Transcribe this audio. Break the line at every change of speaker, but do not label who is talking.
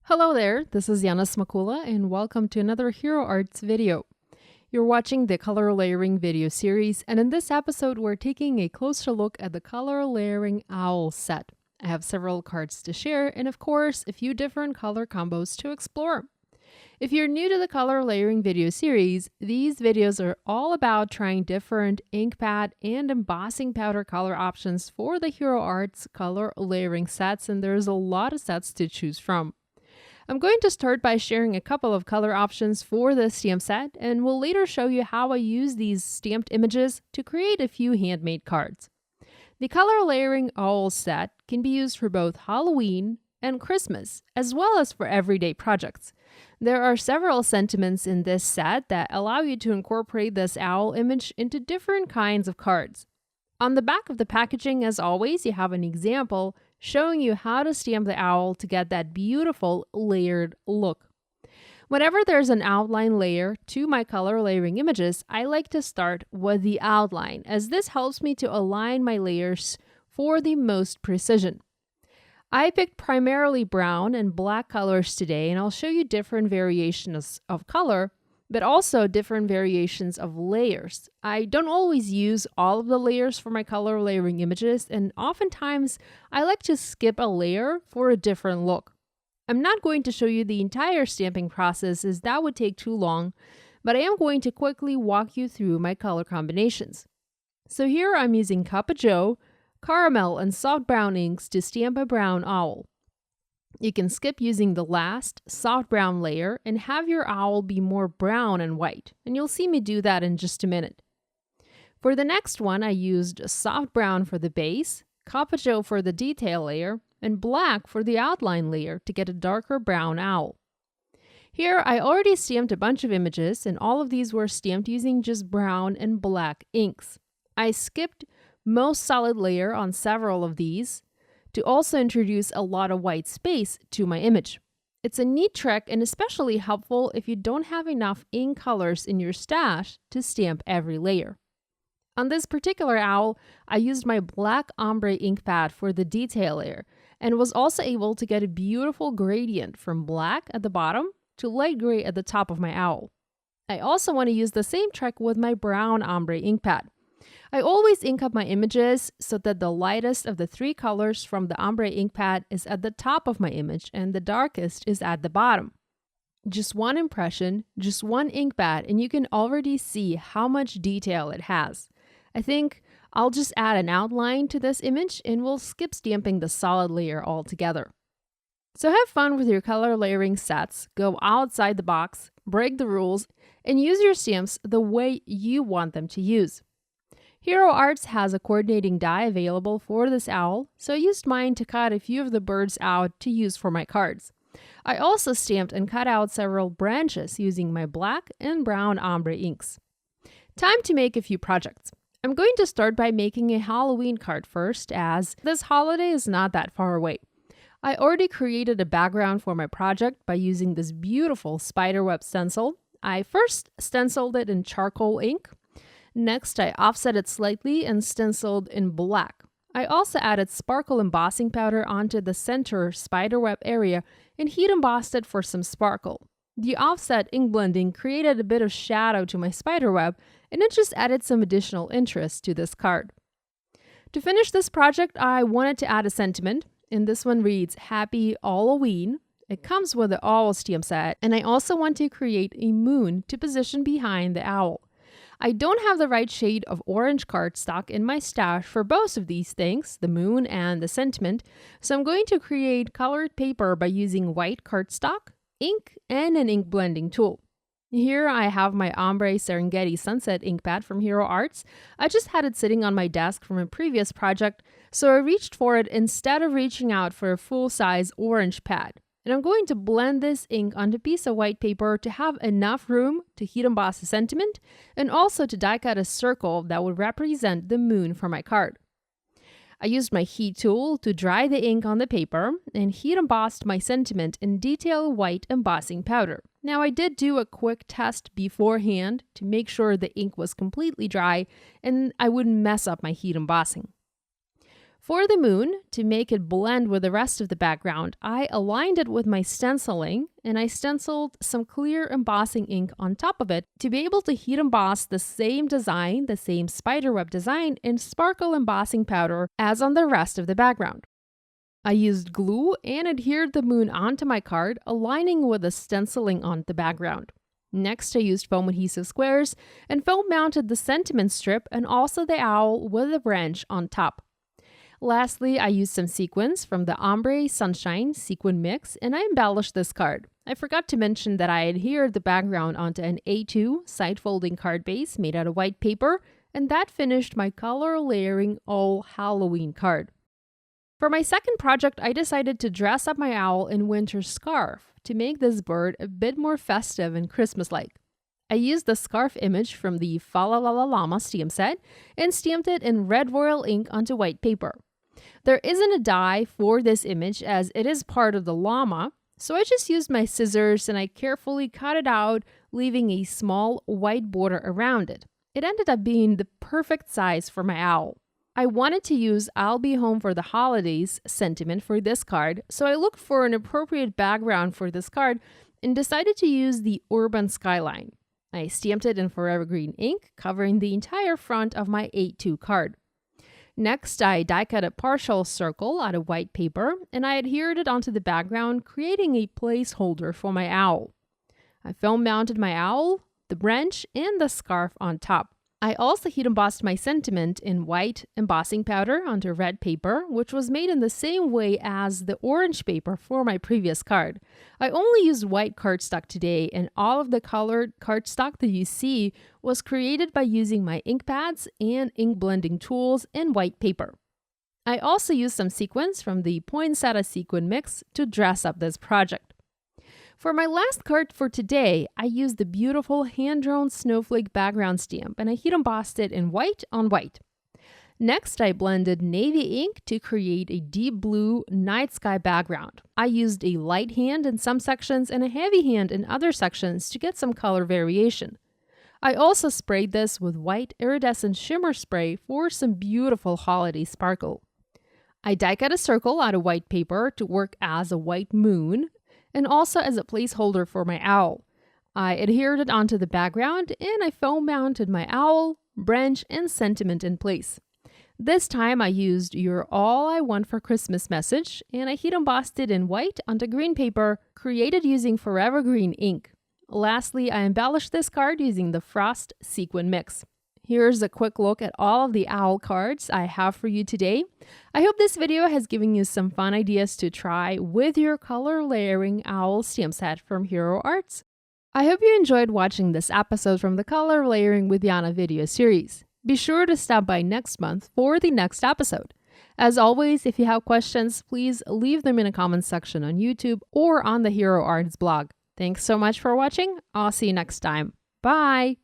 Hello there, this is Yana Smakula and welcome to another Hero Arts video. You're watching the color layering video series, and in this episode we're taking a closer look at the color layering owl set. I have several cards to share and of course a few different color combos to explore. If you're new to the color layering video series, these videos are all about trying different ink pad and embossing powder color options for the Hero Arts color layering sets, and there's a lot of sets to choose from. I'm going to start by sharing a couple of color options for the stamp set, and will later show you how I use these stamped images to create a few handmade cards. The color layering owl set can be used for both Halloween and Christmas, as well as for everyday projects. There are several sentiments in this set that allow you to incorporate this owl image into different kinds of cards. On the back of the packaging, as always, you have an example showing you how to stamp the owl to get that beautiful layered look. Whenever there's an outline layer to my color layering images, I like to start with the outline, as this helps me to align my layers for the most precision. I picked primarily brown and black colors today, and I'll show you different variations of color, but also different variations of layers. I don't always use all of the layers for my color layering images, and oftentimes I like to skip a layer for a different look. I'm not going to show you the entire stamping process, as that would take too long, but I am going to quickly walk you through my color combinations. So here I'm using Cuppa Joe, caramel, and soft brown inks to stamp a brown owl. You can skip using the last soft brown layer and have your owl be more brown and white, and you'll see me do that in just a minute. For the next one, I used soft brown for the base, Cuppa Joe for the detail layer, and black for the outline layer to get a darker brown owl. Here, I already stamped a bunch of images, and all of these were stamped using just brown and black inks. I skipped most solid layer on several of these to also introduce a lot of white space to my image. It's a neat trick and especially helpful if you don't have enough ink colors in your stash to stamp every layer. On this particular owl, I used my black ombre ink pad for the detail layer and was also able to get a beautiful gradient from black at the bottom to light gray at the top of my owl. I also want to use the same trick with my brown ombre ink pad. I always ink up my images so that the lightest of the three colors from the ombre ink pad is at the top of my image and the darkest is at the bottom. Just one impression, just one ink pad, and you can already see how much detail it has. I think I'll just add an outline to this image and we'll skip stamping the solid layer altogether. So have fun with your color layering sets, go outside the box, break the rules, and use your stamps the way you want them to use. Hero Arts has a coordinating die available for this owl, so I used mine to cut a few of the birds out to use for my cards. I also stamped and cut out several branches using my black and brown ombre inks. Time to make a few projects. I'm going to start by making a Halloween card first, as this holiday is not that far away. I already created a background for my project by using this beautiful spiderweb stencil. I first stenciled it in charcoal ink. Next, I offset it slightly and stenciled in black. I also added sparkle embossing powder onto the center spiderweb area and heat embossed it for some sparkle. The offset ink blending created a bit of shadow to my spiderweb, and it just added some additional interest to this card. To finish this project, I wanted to add a sentiment, and this one reads, "Happy Halloween." It comes with the owl stamp set, and I also want to create a moon to position behind the owl. I don't have the right shade of orange cardstock in my stash for both of these things, the moon and the sentiment, so I'm going to create colored paper by using white cardstock, ink, and an ink blending tool. Here I have my ombre Serengeti sunset ink pad from Hero Arts. I just had it sitting on my desk from a previous project, so I reached for it instead of reaching out for a full-size orange pad. And I'm going to blend this ink onto a piece of white paper to have enough room to heat emboss the sentiment and also to die cut a circle that would represent the moon for my card. I used my heat tool to dry the ink on the paper and heat embossed my sentiment in detail white embossing powder. Now I did do a quick test beforehand to make sure the ink was completely dry and I wouldn't mess up my heat embossing. For the moon, to make it blend with the rest of the background, I aligned it with my stenciling and I stenciled some clear embossing ink on top of it to be able to heat emboss the same design, the same spiderweb design in sparkle embossing powder as on the rest of the background. I used glue and adhered the moon onto my card, aligning with the stenciling on the background. Next, I used foam adhesive squares and foam mounted the sentiment strip and also the owl with the branch on top. Lastly, I used some sequins from the Ombre Sunshine sequin mix and I embellished this card. I forgot to mention that I adhered the background onto an A2 side folding card base made out of white paper, and that finished my color layering all Halloween card. For my second project, I decided to dress up my owl in winter scarf to make this bird a bit more festive and Christmas-like. I used the scarf image from the Fa La La La Llama stamp set and stamped it in red royal ink onto white paper. There isn't a die for this image as it is part of the llama, so I just used my scissors and I carefully cut it out, leaving a small white border around it. It ended up being the perfect size for my owl. I wanted to use "I'll be home for the holidays" sentiment for this card, so I looked for an appropriate background for this card and decided to use the urban skyline. I stamped it in forever green ink, covering the entire front of my A2 card. Next, I die cut a partial circle out of white paper and I adhered it onto the background, creating a placeholder for my owl. I foam mounted my owl, the branch, and the scarf on top. I also heat embossed my sentiment in white embossing powder onto red paper, which was made in the same way as the orange paper for my previous card. I only used white cardstock today, and all of the colored cardstock that you see was created by using my ink pads and ink blending tools in white paper. I also used some sequins from the Poinsettia sequin mix to dress up this project. For my last card for today, I used the beautiful hand-drawn snowflake background stamp and I heat embossed it in white on white. Next, I blended navy ink to create a deep blue night sky background. I used a light hand in some sections and a heavy hand in other sections to get some color variation. I also sprayed this with white iridescent shimmer spray for some beautiful holiday sparkle. I die cut a circle out of white paper to work as a white moon, and also as a placeholder for my owl. I adhered it onto the background and I foam mounted my owl, branch, and sentiment in place. This time I used "You're All I Want for Christmas" message and I heat embossed it in white onto green paper created using forever green ink. Lastly, I embellished this card using the Frost sequin mix. Here's a quick look at all of the owl cards I have for you today. I hope this video has given you some fun ideas to try with your color layering owl stamp set from Hero Arts. I hope you enjoyed watching this episode from the Color Layering with Yana video series. Be sure to stop by next month for the next episode. As always, if you have questions, please leave them in the comments section on YouTube or on the Hero Arts blog. Thanks so much for watching. I'll see you next time. Bye!